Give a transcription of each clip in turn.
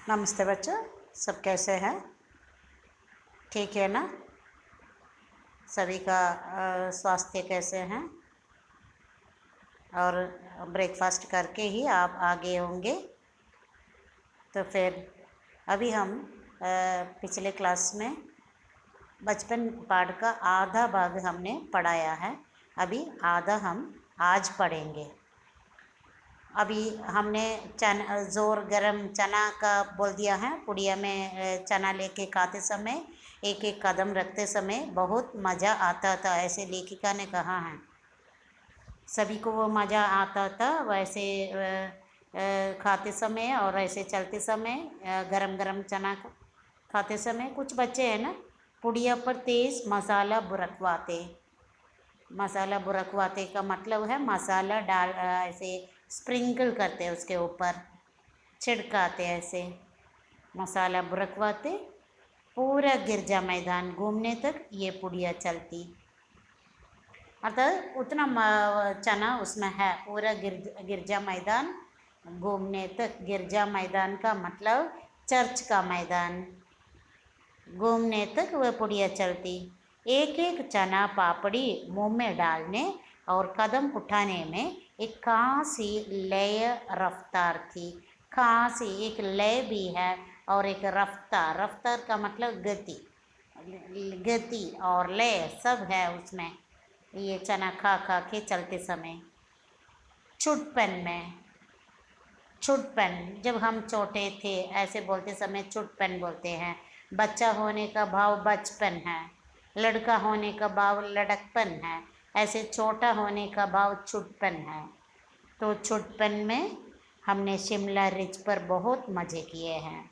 नमस्ते बच्चों, सब कैसे हैं? ठीक है ना? सभी का स्वास्थ्य कैसे हैं? और ब्रेकफास्ट करके ही आप आगे होंगे। तो फिर अभी हम पिछले क्लास में बचपन पाठ का आधा भाग हमने पढ़ाया है। अभी आधा हम आज पढ़ेंगे। अभी हमने ज़ोर गरम चना का बोल दिया है। पुड़िया में चना लेके खाते समय एक एक कदम रखते समय बहुत मज़ा आता था, ऐसे लेखिका ने कहा है। सभी को वो मज़ा आता था वैसे खाते समय और ऐसे चलते समय गरम गरम चना खाते समय। कुछ बच्चे हैं ना, पुड़िया पर तेज़ मसाला बुरकवाते का मतलब है मसाला डाल ऐसे स्प्रिंकल करते उसके ऊपर छिड़काते, ऐसे मसाला बुरकवाते। पूरा गिरजा मैदान घूमने तक ये पुड़िया चलती, अर्थात उतना चना उसमें है। पूरा गिरजा मैदान घूमने तक, गिरजा मैदान का मतलब चर्च का मैदान, घूमने तक वह पुड़िया चलती। एक एक चना पापड़ी मुंह में डालने और कदम उठाने में एक खास ही लय रफ्तार थी। खास ही एक लय भी है और एक रफ्तार। रफ्तार का मतलब गति और लय सब है उसमें। ये चना खा खा के चलते समय छुटपन, जब हम छोटे थे ऐसे बोलते समय छुटपन बोलते हैं। बच्चा होने का भाव बचपन है, लड़का होने का भाव लड़कपन है, ऐसे छोटा होने का भाव छुटपन है। तो छुटपन में हमने शिमला रिज पर बहुत मज़े किए हैं।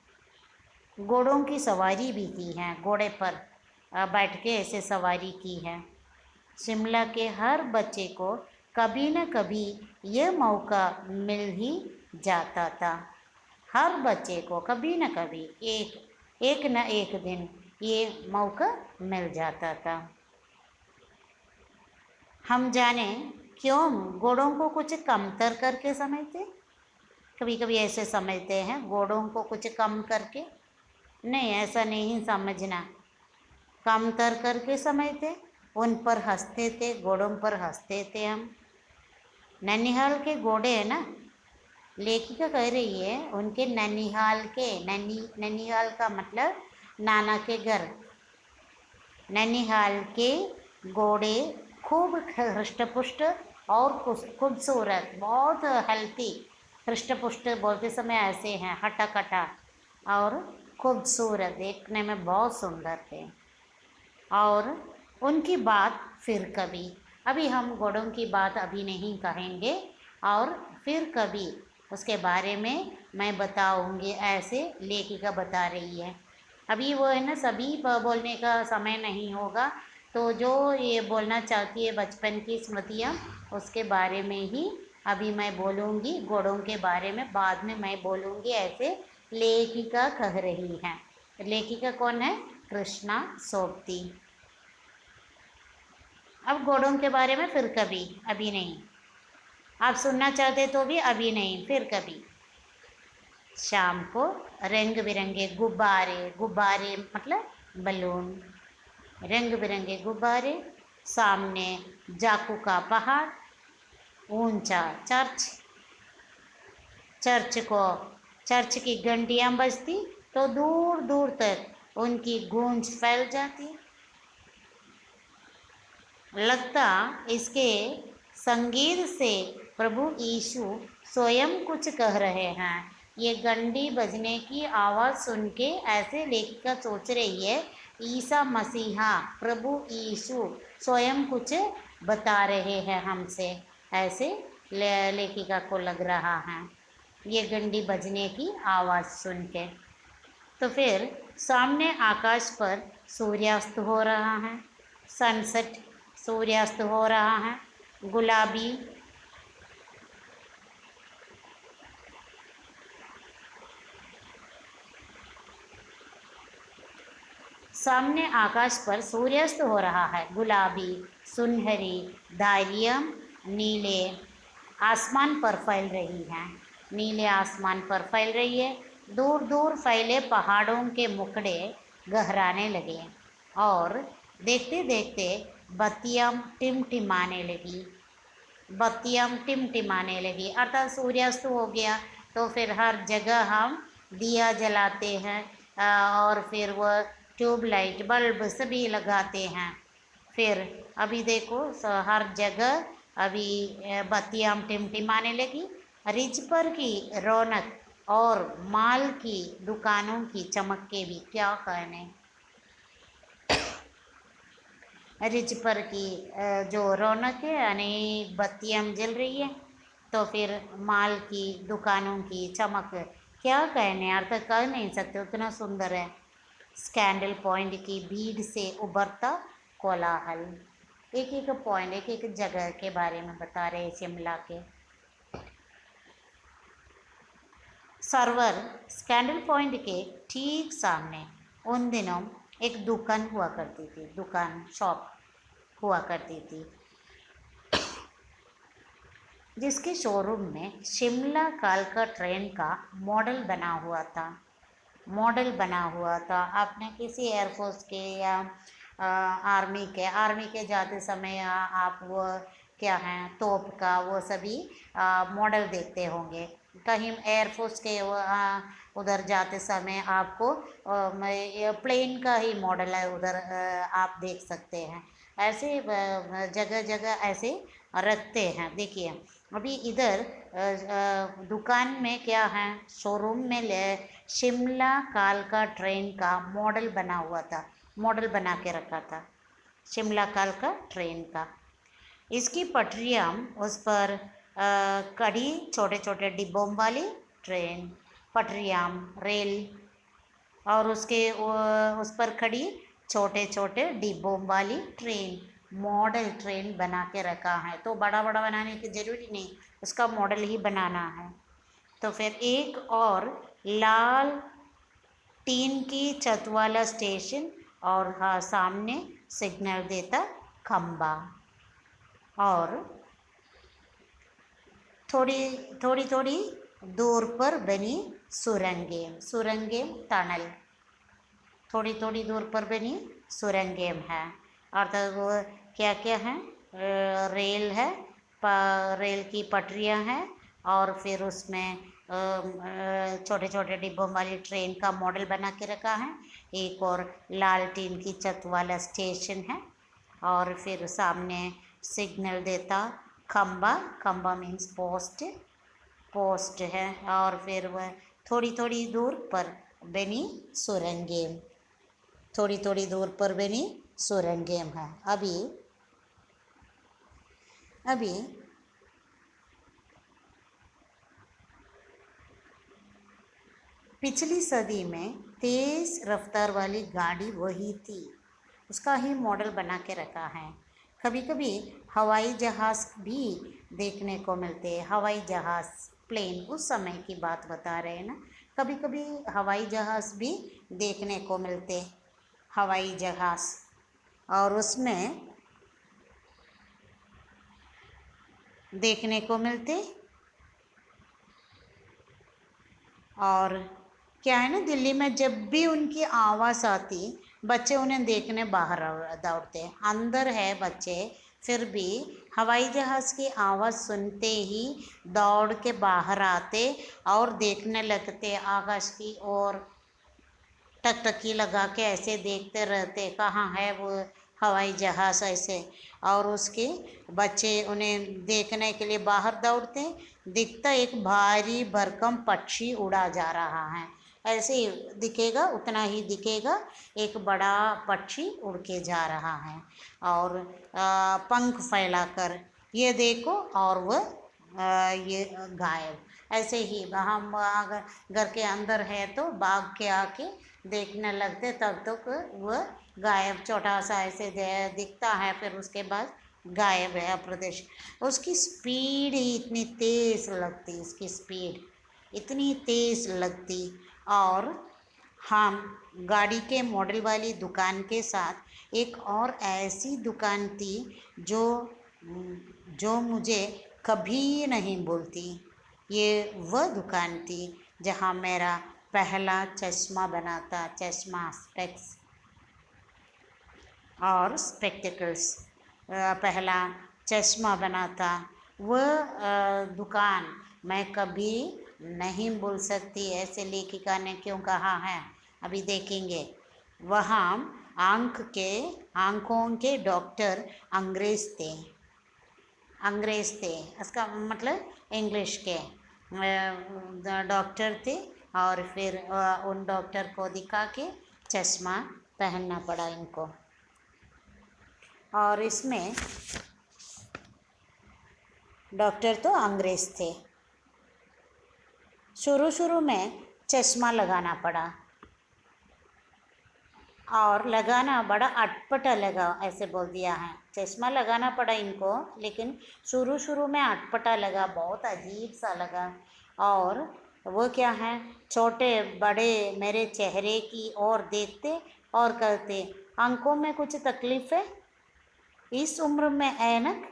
घोड़ों की सवारी भी की है, घोड़े पर बैठ के ऐसे सवारी की है। शिमला के हर बच्चे को कभी न कभी यह मौका मिल ही जाता था। हर बच्चे को कभी न कभी एक न एक दिन ये मौका मिल जाता था। हम जाने क्यों घोड़ों को कुछ कमतर करके समझते। कभी कभी ऐसे समझते हैं घोड़ों को कुछ कम करके। नहीं, ऐसा नहीं समझना। कमतर करके समझते, उन पर हंसते थे, घोड़ों पर हंसते थे हम। ननिहाल के घोड़े है ना, लेखिका कह रही है उनके ननिहाल के, ननिहाल का मतलब नाना के घर। ननिहाल के घोड़े खूब हृष्टपुष्ट और खूबसूरत, बहुत हेल्थी। हृष्टपुष्ट बोलते समय ऐसे हैं, हटा कटा और खूबसूरत, देखने में बहुत सुंदर थे। और उनकी बात फिर कभी, अभी हम घोड़ों की बात अभी नहीं कहेंगे और फिर कभी उसके बारे में मैं बताऊंगी, ऐसे लेखिका बता रही है। अभी वो है ना, सभी बोलने का समय नहीं होगा। तो जो ये बोलना चाहती है बचपन की स्मृतियाँ, उसके बारे में ही अभी मैं बोलूँगी। घोड़ों के बारे में बाद में मैं बोलूँगी, ऐसे लेखिका कह रही हैं। लेखिका कौन है? कृष्णा सोबती। अब घोड़ों के बारे में फिर कभी, अभी नहीं। आप सुनना चाहते तो भी अभी नहीं, फिर कभी। शाम को रंग बिरंगे गुब्बारे मतलब बलून, रंग बिरंगे गुब्बारे, सामने जाकू का पहाड़, ऊंचा चर्च की घंटियां बजती तो दूर दूर तक उनकी गूंज फैल जाती। लगता इसके संगीत से प्रभु यीशु स्वयं कुछ कह रहे हैं। ये घंटी बजने की आवाज़ सुन के ऐसे लेखिका सोच रही है ईसा मसीहा प्रभु यीशु स्वयं कुछ बता रहे हैं हमसे, ऐसे लेखिका को लग रहा है ये घंटी बजने की आवाज़ सुन के। तो फिर सामने आकाश पर सूर्यास्त हो रहा है, सनसेट, सूर्यास्त हो रहा है, गुलाबी सामने आकाश पर सूर्यास्त हो रहा है, गुलाबी, सुनहरी धारियाँ नीले आसमान पर फैल रही हैं, नीले आसमान पर फैल रही है। दूर दूर फैले पहाड़ों के मुखड़े गहराने लगे और देखते देखते बत्तियां टिमटिमाने लगी। बत्तियां टिमटिमाने लगी अर्थात सूर्यास्त हो गया, तो फिर हर जगह हम दिया जलाते हैं और फिर वह ट्यूबलाइट बल्ब सभी लगाते हैं। फिर अभी देखो हर जगह अभी बत्तियां टिमटिमाने लगी। रिज पर की रौनक और माल की दुकानों की चमक के भी क्या कहने। रिज पर की जो रौनक है यानी बत्तियां जल रही है, तो फिर माल की दुकानों की चमक क्या कहने, अर्थ कह नहीं सकते, उतना सुंदर है। स्कैंडल पॉइंट की भीड़ से उभरता कोलाहल। एक एक पॉइंट एक एक जगह के बारे में बता रहे शिमला के। सर्वर स्कैंडल पॉइंट के ठीक सामने उन दिनों एक दुकान हुआ करती थी, दुकान शॉप हुआ करती थी, जिसके शोरूम में शिमला कालका ट्रेन का मॉडल बना हुआ था। मॉडल बना हुआ था। आपने किसी एयरफोर्स के या आर्मी के जाते समय आप वो क्या हैं तोप का वो सभी मॉडल देखते होंगे। कहीं एयरफोर्स के उधर जाते समय आपको प्लेन का ही मॉडल है उधर आप देख सकते हैं। ऐसे जगह जगह ऐसे रखते हैं। देखिए अभी इधर दुकान में क्या है, शोरूम में शिमला कालका ट्रेन का मॉडल बना हुआ था, मॉडल बना के रखा था शिमला कालका ट्रेन का। इसकी पटरियाँ उस पर कड़ी छोटे छोटे डिब्बों वाली ट्रेन पटरियाँ रेल और उसके उस पर खड़ी छोटे छोटे डिब्बों वाली ट्रेन, मॉडल ट्रेन बना के रखा है। तो बड़ा बड़ा बनाने की ज़रूरी नहीं, उसका मॉडल ही बनाना है। तो फिर एक और लाल टीन की छत वाला स्टेशन और हाँ सामने सिग्नल देता खंबा और थोड़ी थोड़ी दूर पर बनी सुरंगें टनल, थोड़ी थोड़ी दूर पर बनी सुरंगें हैं। अर्थात वो क्या क्या है, रेल है, रेल की पटरियां हैं और फिर उसमें छोटे छोटे डिब्बों वाली ट्रेन का मॉडल बना के रखा है। एक और लाल टीन की छत वाला स्टेशन है और फिर सामने सिग्नल देता खंबा, खंबा मीन्स पोस्ट है और फिर वह थोड़ी थोड़ी दूर पर बनी सुरंगें, थोड़ी थोड़ी दूर पर बनी सुरंगें हैं। अभी पिछली सदी में तेज रफ्तार वाली गाड़ी वही थी, उसका ही मॉडल बना के रखा है। कभी कभी हवाई जहाज़ भी देखने को मिलते हैं। हवाई जहाज़ प्लेन उस समय की बात बता रहे हैं ना। कभी कभी हवाई जहाज़ भी देखने को मिलते, हवाई जहाज़, और उसमें देखने को मिलते। और क्या है ना, दिल्ली में जब भी उनकी आवाज़ आती बच्चे उन्हें देखने बाहर दौड़ते। अंदर है बच्चे फिर भी हवाई जहाज़ की आवाज़ सुनते ही दौड़ के बाहर आते और देखने लगते आकाश की ओर, टकटकी लगा के ऐसे देखते रहते कहाँ है वो हवाई जहाज़ ऐसे। और उसके बच्चे उन्हें देखने के लिए बाहर दौड़ते, दिखता एक भारी भरकम पक्षी उड़ा जा रहा है, ऐसे ही दिखेगा, उतना ही दिखेगा, एक बड़ा पक्षी उड़ के जा रहा है और पंख फैलाकर ये देखो और वह ये गायब। ऐसे ही हम अगर घर के अंदर है तो भाग के आके देखने लगते, तब तक वह गायब, छोटा सा ऐसे दिखता है फिर उसके बाद गायब है अप्रदेश। उसकी स्पीड ही इतनी तेज़ लगती, इसकी स्पीड इतनी तेज़ लगती। और हम गाड़ी के मॉडल वाली दुकान के साथ एक और ऐसी दुकान थी जो मुझे कभी नहीं भूलती। ये वह दुकान थी जहाँ मेरा पहला चश्मा बनाता, चश्मा स्पेक्स और स्पेक्टिकल्स, पहला चश्मा बनाता। वह दुकान मैं कभी नहीं भूल सकती, ऐसे लेखिका ने क्यों कहा है अभी देखेंगे। वहाँ आँखों के डॉक्टर अंग्रेज़ थे, इसका मतलब इंग्लिश के डॉक्टर थे, और फिर उन डॉक्टर को दिखा के चश्मा पहनना पड़ा इनको। और इसमें डॉक्टर तो अंग्रेज़ थे। शुरू में चश्मा लगाना पड़ा, और लगाना बड़ा अटपटा लगा, ऐसे बोल दिया है। चश्मा लगाना पड़ा इनको, लेकिन शुरू में अटपटा लगा, बहुत अजीब सा लगा। और वो क्या है, छोटे बड़े मेरे चेहरे की ओर देखते और कहते, आंखों में कुछ तकलीफ़ है, इस उम्र में ऐनक,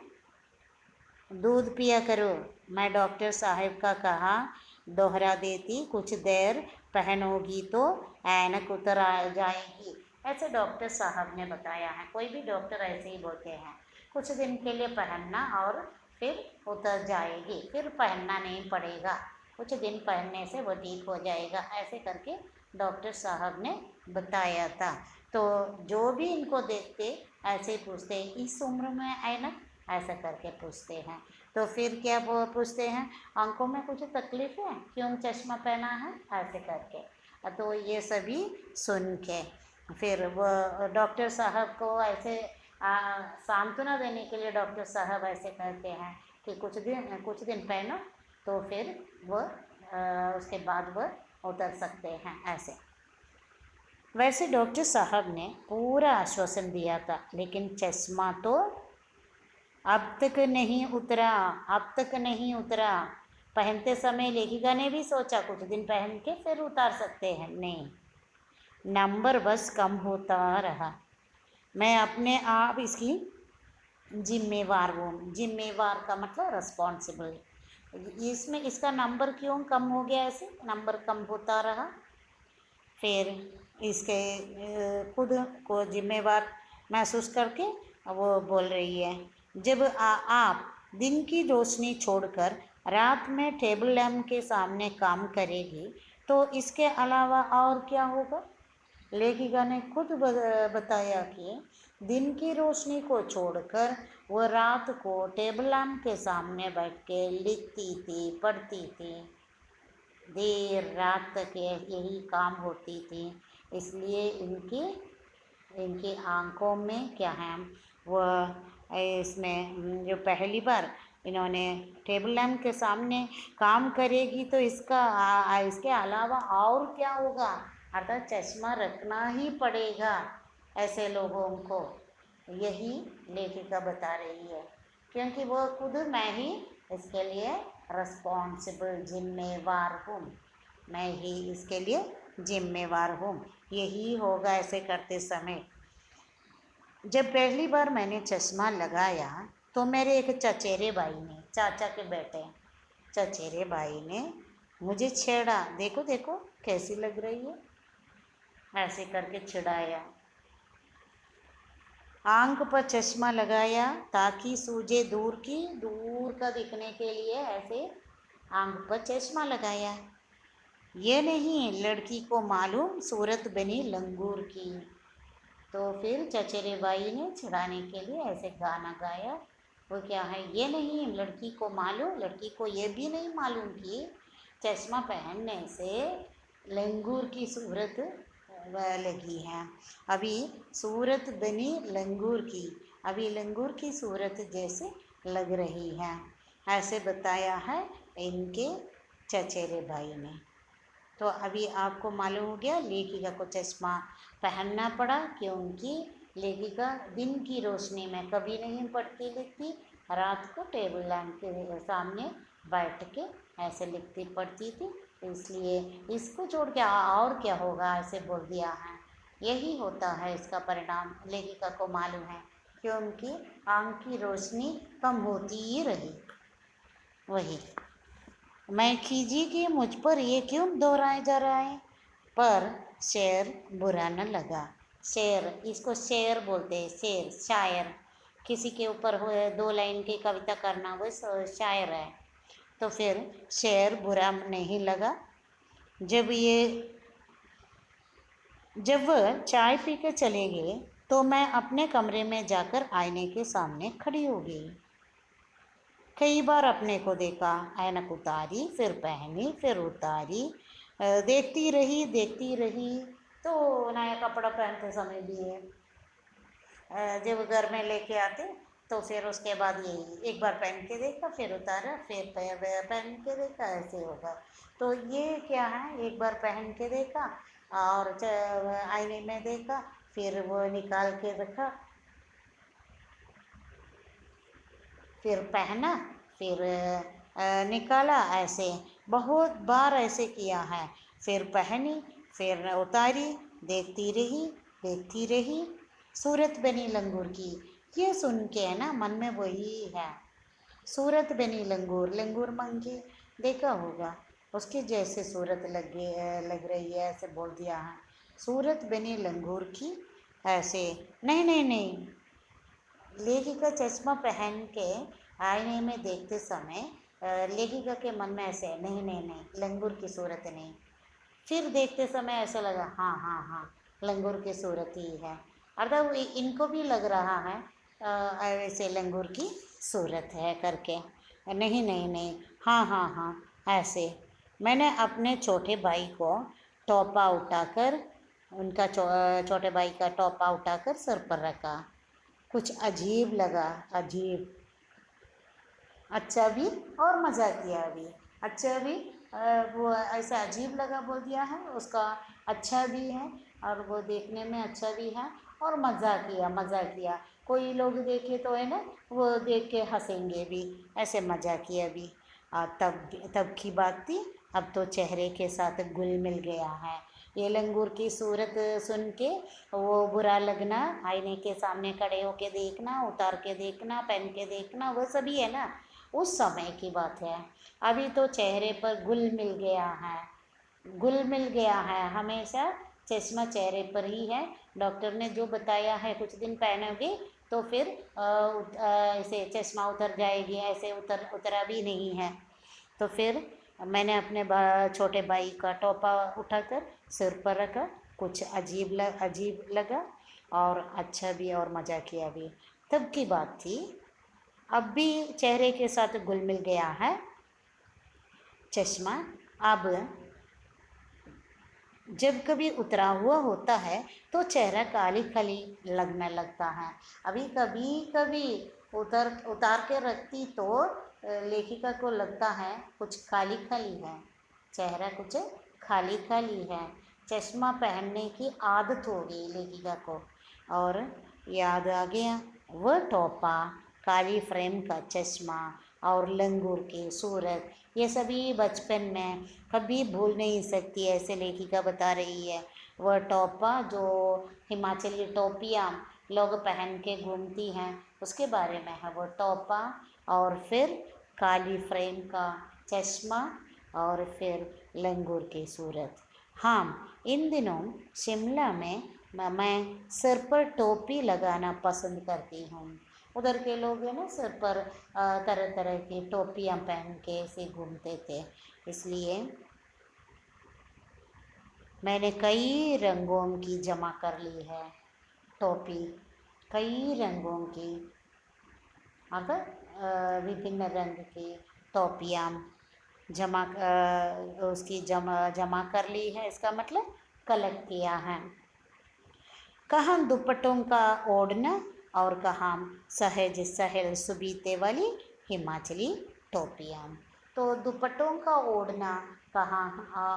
दूध पिया करो। मैं डॉक्टर साहब का कहा दोहरा देती, कुछ देर पहनोगी तो ऐनक उतर आ जाएगी, ऐसे डॉक्टर साहब ने बताया है। कोई भी डॉक्टर ऐसे ही बोलते हैं, कुछ दिन के लिए पहनना और फिर उतर जाएगी, फिर पहनना नहीं पड़ेगा, कुछ दिन पहनने से वो ठीक हो जाएगा, ऐसे करके डॉक्टर साहब ने बताया था। तो जो भी इनको देखते ऐसे पूछते, इस उम्र में ऐनक, ऐसा करके पूछते हैं। तो फिर क्या वो पूछते हैं, आंखों में कुछ तकलीफ़ है, क्यों चश्मा पहना है, ऐसे करके। तो ये सभी सुन के फिर वो डॉक्टर साहब को ऐसे सांत्वना देने के लिए डॉक्टर साहब ऐसे कहते हैं कि कुछ दिन पहनो, तो फिर वो उसके बाद वो उतर सकते हैं, ऐसे। वैसे डॉक्टर साहब ने पूरा आश्वासन दिया था, लेकिन चश्मा तो अब तक नहीं उतरा। पहनते समय लेखिका ने भी सोचा कुछ दिन पहन के फिर उतार सकते हैं, नहीं, नंबर बस कम होता रहा। मैं अपने आप इसकी जिम्मेवार हूँ। जिम्मेवार का मतलब रिस्पॉन्सिबल। इसमें इसका नंबर क्यों कम हो गया, ऐसे नंबर कम होता रहा। फिर इसके खुद को जिम्मेवार महसूस करके वो बोल रही है, जब आप दिन की रोशनी छोड़कर रात में टेबल लैम्प के सामने काम करेगी तो इसके अलावा और क्या होगा। लेखिका ने खुद बताया कि दिन की रोशनी को छोड़कर वह रात को टेबल लैम्प के सामने बैठ के लिखती थी, पढ़ती थी, देर रात तक यही काम होती थी। इसलिए इनकी आँखों में क्या है, वह इसमें जो पहली बार इन्होंने टेबल लैम्प के सामने काम करेगी तो इसके अलावा और क्या होगा, अर्थात चश्मा रखना ही पड़ेगा ऐसे लोगों को, यही लेखिका बता रही है। क्योंकि वो खुद मैं ही इसके लिए रिस्पॉन्सिबल, जिम्मेवार हूँ, मैं ही इसके लिए जिम्मेवार हूँ, यही होगा ऐसे करते समय। जब पहली बार मैंने चश्मा लगाया तो मेरे एक चचेरे भाई ने, चाचा के बेटे चचेरे भाई ने मुझे छेड़ा, देखो देखो कैसी लग रही है, ऐसे करके छिड़ाया। आंख पर चश्मा लगाया ताकि सूझे दूर का दिखने के लिए, ऐसे आंख पर चश्मा लगाया। ये नहीं लड़की को मालूम सूरत बनी लंगूर की। तो फिर चचेरे भाई ने छिड़ाने के लिए ऐसे गाना गाया, वो क्या है, ये नहीं लड़की को मालूम, लड़की को ये भी नहीं मालूम कि चश्मा पहनने से लंगूर की सूरत लगी है। अभी सूरत बनी लंगूर की, अभी लंगूर की सूरत जैसे लग रही है, ऐसे बताया है इनके चचेरे भाई ने। तो अभी आपको मालूम हो गया लेखिका को चश्मा पहनना पड़ा क्योंकि लेखिका दिन की रोशनी में कभी नहीं पढ़ती लिखती, रात को टेबल लैम्प के सामने बैठ के ऐसे लिखती पढ़ती थी, इसलिए इसको छोड़ के और क्या होगा ऐसे बोल दिया है। यही होता है इसका परिणाम, लेखिका को मालूम है, क्योंकि आँख की रोशनी कम होती ही रही। वही मैं खींची कि मुझ पर ये क्यों दोहराया जा रहा है, पर शेर बुरा न लगा। शेर, इसको शेर बोलते हैं, शेर शायर। किसी के ऊपर हो 2 लाइन की कविता करना वो शायर है। तो फिर शेर बुरा नहीं लगा। जब ये जब वह चाय पी कर चले गए तो मैं अपने कमरे में जाकर आईने के सामने खड़ी हो गई। कई बार अपने को देखा, ऐनक उतारी, फिर पहनी, फिर उतारी, देखती रही। तो नया कपड़ा पहनते समय भी है, जब घर में लेके आते तो फिर उसके बाद यही एक बार पहन के देखा, फिर उतारा, फिर पहन के देखा, ऐसे होगा। तो ये क्या है, एक बार पहन के देखा और आईने में देखा, फिर वो निकाल के रखा, फिर पहना, फिर निकाला, ऐसे बहुत बार ऐसे किया है। फिर पहनी, फिर उतारी, देखती रही, सूरत बनी लंगूर की। ये सुन के है ना, मन में वही है, सूरत बनी लंगूर, लंगूर मंकी देखा होगा, उसके जैसे सूरत लग रही है, ऐसे बोल दिया है, सूरत बनी लंगूर की। ऐसे नहीं नहीं नहीं, लेखिका चश्मा पहन के आईने में देखते समय लेखिका के मन में ऐसे नहीं नहीं नहीं, लंगूर की सूरत नहीं। फिर देखते समय ऐसा लगा, हाँ हाँ हाँ, लंगूर की सूरत ही है। अर्थात इनको भी लग रहा है ऐसे लंगूर की सूरत है करके, नहीं नहीं नहीं, हाँ हाँ हाँ ऐसे। मैंने अपने छोटे भाई को टोपा उठाकर उनका छोटे भाई का टोपा उठाकर सर पर रखा। कुछ अजीब लगा, अजीब, अच्छा भी और मजाकिया भी। अच्छा भी वो ऐसा अजीब लगा बोल दिया है उसका, अच्छा भी है और वो देखने में अच्छा भी है, और मजाकिया कोई लोग देखे तो है ना, वो देख के हंसेंगे भी, ऐसे मजाकिया भी। तब की बात थी, अब तो चेहरे के साथ घुल मिल गया है। ये लंगूर की सूरत सुन के वो बुरा लगना, आईने के सामने खड़े होके देखना, उतार के देखना, पहन के देखना, वो सभी है ना, उस समय की बात है। अभी तो चेहरे पर घुल मिल गया है, घुल मिल गया है, हमेशा चश्मा चेहरे पर ही है। डॉक्टर ने जो बताया है, कुछ दिन पहनोगे तो फिर ऐसे चश्मा उतर जाएगी, ऐसे उतरा भी नहीं है। तो फिर मैंने अपने छोटे भाई का टोपा उठाकर सिर पर रखा। कुछ अजीब लगा और अच्छा भी और मजाकिया भी। तब की बात थी, अब भी चेहरे के साथ घुल मिल गया है चश्मा। अब जब कभी उतरा हुआ होता है तो चेहरा काली खाली लगने लगता है। अभी कभी कभी उतार के रखती तो लेखिका को लगता है कुछ खाली खाली है, चेहरा कुछ खाली खाली है। चश्मा पहनने की आदत हो गई लेखिका को, और याद आ गया वह टोपा, काली फ्रेम का चश्मा और लंगूर की सूरत। ये सभी बचपन में कभी भूल नहीं सकती, ऐसे लेखिका बता रही है। वह टोपा जो हिमाचली टोपियाँ लोग पहन के घूमती हैं, उसके बारे में है वो टोपा, और फिर काली फ्रेम का चश्मा, और फिर लंगूर की सूरत। हाँ, इन दिनों शिमला में मैं सिर पर टोपी लगाना पसंद करती हूँ। उधर के लोग है ना, सिर पर तरह तरह की टोपियाँ पहन के ऐसे घूमते थे, इसलिए मैंने कई रंगों की जमा कर ली है टोपी, कई रंगों की, अगर विभिन्न रंग की टोपियाँ उसकी जमा कर ली है, इसका मतलब कलेक्ट किया है। कहाँ दुपट्टों का ओढ़ना और कहाँ सहज सहल सुबीते वाली हिमाचली टोपियाँ। तो दुपट्टों का ओढ़ना कहाँ,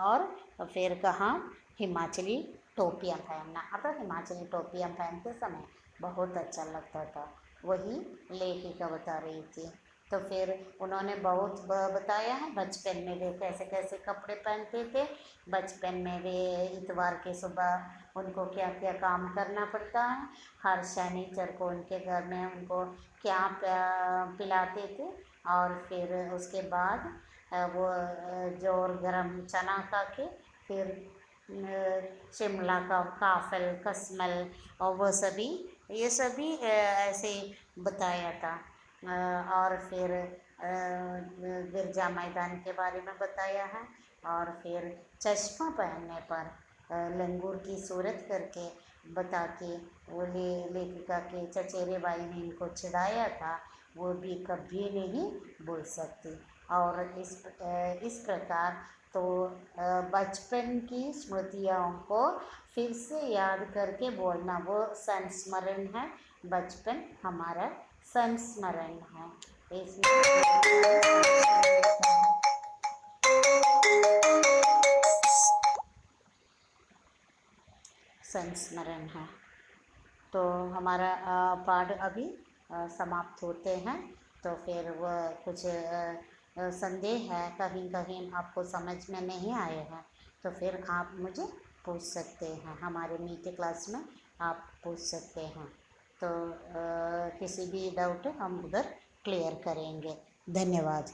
और फिर कहाँ हिमाचली टोपियाँ पहनना। अब हिमाचली टोपियाँ पहनते समय बहुत अच्छा लगता था, वही लेखिका बता रही थी। तो फिर उन्होंने बहुत बताया है बचपन में वे कैसे कैसे कपड़े पहनते थे। बचपन में वे इतवार के सुबह उनको क्या क्या काम करना पड़ता है, हर शनिचर को उनके घर में उनको क्या पिलाते थे, और फिर उसके बाद वो जोर गरम चना खा के फिर शिमला का काफल कसमल और वो सभी, ये सभी ऐसे बताया था। और फिर गिरजा मैदान के बारे में बताया है। और फिर चश्मा पहनने पर लंगूर की सूरत करके बता के वो लेखिका के चचेरे भाई ने इनको चिढ़ाया था, वो भी कभी नहीं भूल सकती। और इस प्रकार तो बचपन की स्मृतियों को फिर से याद करके बोलना, वो संस्मरण है। बचपन हमारा संस्मरण है। संस्मरण है। तो हमारा पाठ अभी समाप्त होते हैं। तो फिर वह कुछ संदेह है, कहीं कहीं आपको समझ में नहीं आए हैं, तो फिर आप मुझे पूछ सकते हैं, हमारे मीटे क्लास में आप पूछ सकते हैं। तो किसी भी डाउट हम उधर क्लियर करेंगे। धन्यवाद।